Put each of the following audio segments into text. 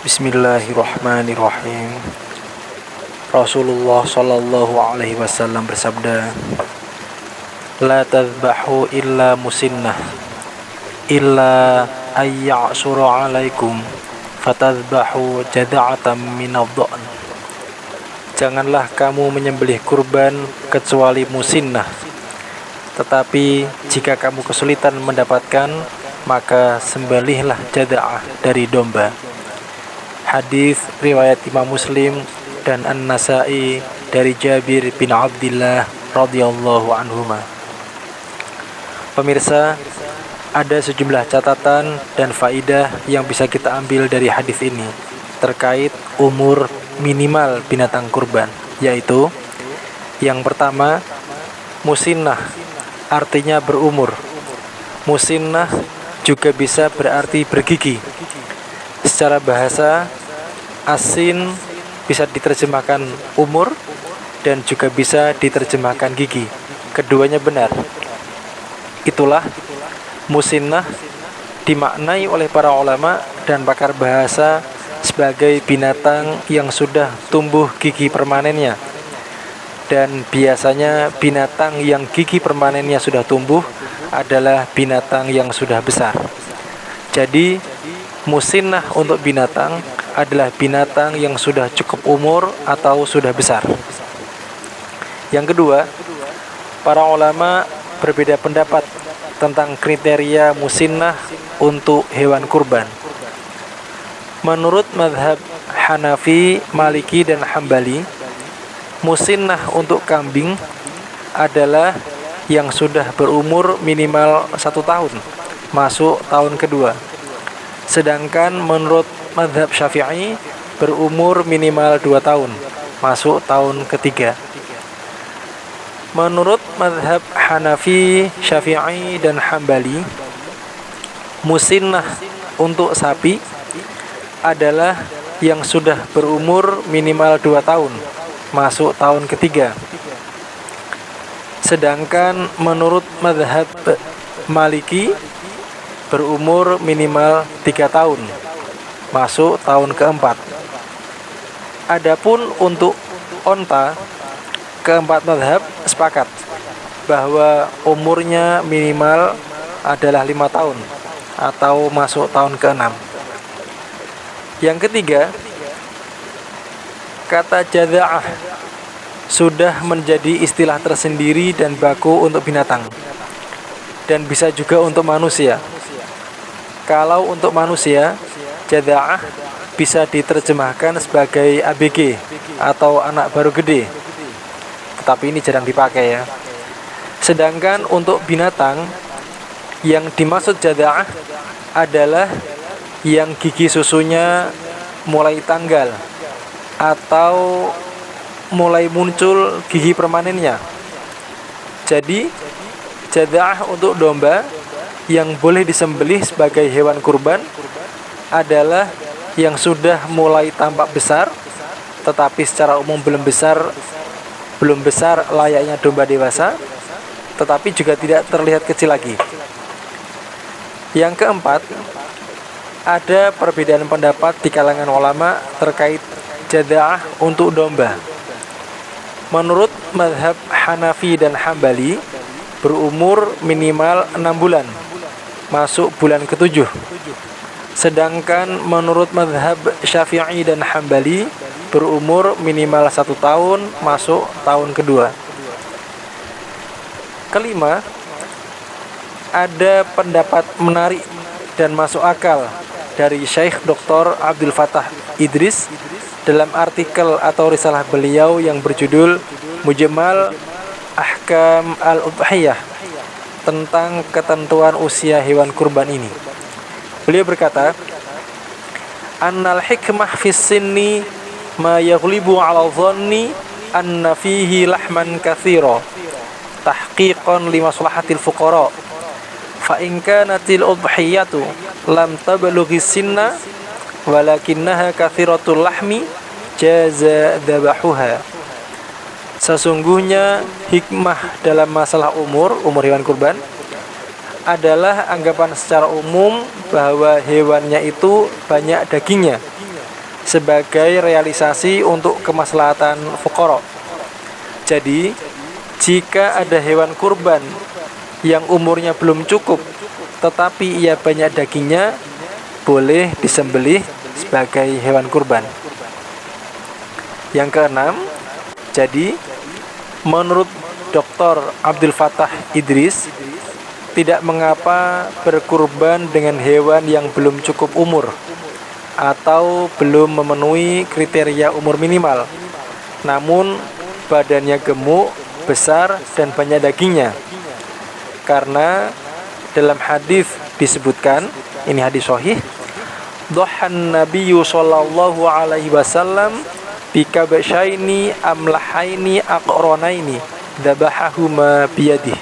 Bismillahirrahmanirrahim. Rasulullah Shallallahu Alaihi Wasallam bersabda, La tadbahu illa musinnah, illa ayya'sura alaikum, fatadbahu jada'atan minadha'n. Janganlah kamu menyembelih kurban kecuali musinnah, tetapi jika kamu kesulitan mendapatkan, maka sembelihlah jada'ah dari domba. Hadis riwayat Imam Muslim dan An-Nasa'i dari Jabir bin Abdullah radhiyallahu anhuma. Pemirsa, ada sejumlah catatan dan faidah yang bisa kita ambil dari hadis ini terkait umur minimal binatang kurban, yaitu yang pertama, musinnah artinya berumur. Musinnah juga bisa berarti bergigi. Secara bahasa, asin bisa diterjemahkan umur dan juga bisa diterjemahkan gigi. Keduanya benar. Itulah musinnah dimaknai oleh para ulama dan pakar bahasa sebagai binatang yang sudah tumbuh gigi permanennya. Dan biasanya binatang yang gigi permanennya sudah tumbuh adalah binatang yang sudah besar. Jadi musinnah untuk binatang adalah binatang yang sudah cukup umur atau sudah besar. Yang kedua, para ulama berbeda pendapat tentang kriteria musinnah untuk hewan kurban. Menurut mazhab Hanafi, Maliki, dan Hambali, musinnah untuk kambing adalah yang sudah berumur minimal 1 tahun, masuk tahun kedua. Sedangkan menurut mazhab Syafi'i berumur minimal 2 tahun, masuk tahun ketiga. Menurut mazhab Hanafi, Syafi'i, dan Hambali, musinnah untuk sapi adalah yang sudah berumur minimal 2 tahun, masuk tahun ketiga. Sedangkan menurut mazhab Maliki berumur minimal 3 tahun, masuk tahun keempat. Adapun untuk onta, keempat mazhab sepakat bahwa umurnya minimal adalah 5 tahun atau masuk tahun ke-6. Yang ketiga, kata jada'ah sudah menjadi istilah tersendiri dan baku untuk binatang, dan bisa juga untuk manusia. Kalau untuk manusia, jada'ah bisa diterjemahkan sebagai ABG atau anak baru gede, tetapi ini jarang dipakai ya. Sedangkan untuk binatang, yang dimaksud jada'ah adalah yang gigi susunya mulai tanggal atau mulai muncul gigi permanennya. Jadi jada'ah untuk domba yang boleh disembelih sebagai hewan kurban adalah yang sudah mulai tampak besar, tetapi secara umum belum besar layaknya domba dewasa, tetapi juga tidak terlihat kecil lagi. Yang keempat, ada perbedaan pendapat di kalangan ulama terkait jada'ah untuk domba. Menurut mazhab Hanafi dan Hambali, berumur minimal 6 bulan, masuk bulan ke-7. Sedangkan menurut mazhab Syafi'i dan Hambali, berumur minimal 1 tahun, masuk tahun kedua. Kelima, ada pendapat menarik dan masuk akal dari Syekh Dr. Abdul Fattah Idris dalam artikel atau risalah beliau yang berjudul Mujmal Ahkam al-Udhiyah, tentang ketentuan usia hewan kurban ini. Beliau berkata, Annal hikmah fis sinni ma yaghlibu 'ala dhanni anna fihi lahman katsira tahqiqan li maslahatil fuqara fa in kanatil udhiyatu lam tablughi sinna walakinnaha katsiratul lahmi jaza dhabahuha. Sesungguhnya hikmah dalam masalah umur hewan kurban adalah anggapan secara umum bahwa hewannya itu banyak dagingnya sebagai realisasi untuk kemaslahatan fuqara. Jadi, jika ada hewan kurban yang umurnya belum cukup tetapi ia banyak dagingnya, boleh disembelih sebagai hewan kurban. Yang keenam, jadi menurut Dr. Abdul Fattah Idris, tidak mengapa berkurban dengan hewan yang belum cukup umur atau belum memenuhi kriteria umur minimal, namun badannya gemuk, besar, dan banyak dagingnya. Karena dalam hadis disebutkan, ini hadis sahih, dhahan nabiyyu sallallahu alaihi wasallam bikabshaini amlahaini aqranaini dzabahahuma biyadihi.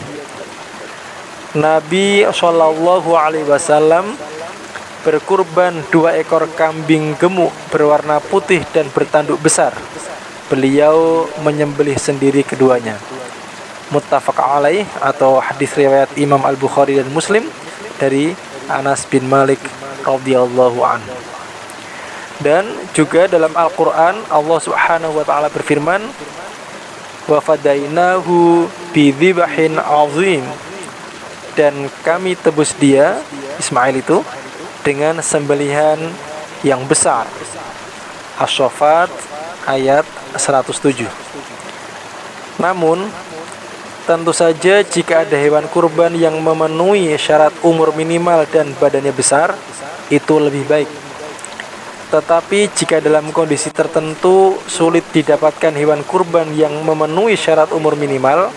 Nabi sallallahu alaihi wasallam berkurban 2 ekor kambing gemuk berwarna putih dan bertanduk besar. Beliau menyembelih sendiri keduanya. Muttafaq alaih, atau hadis riwayat Imam Al-Bukhari dan Muslim dari Anas bin Malik radhiyallahu anhu. Dan juga dalam Al-Qur'an Allah Subhanahu wa taala berfirman, wa fadainahu bidzibahin azim, dan kami tebus dia, Ismail itu, dengan sembelihan yang besar. Asy-Syaffat ayat 107. Namun tentu saja jika ada hewan kurban yang memenuhi syarat umur minimal dan badannya besar, itu lebih baik. Tetapi jika dalam kondisi tertentu sulit didapatkan hewan kurban yang memenuhi syarat umur minimal,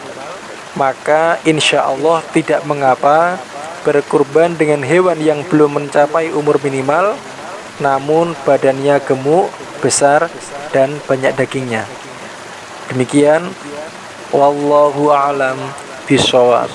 maka insya Allah tidak mengapa berkurban dengan hewan yang belum mencapai umur minimal, namun badannya gemuk, besar, dan banyak dagingnya. Demikian, wallahu a'lam bishawab.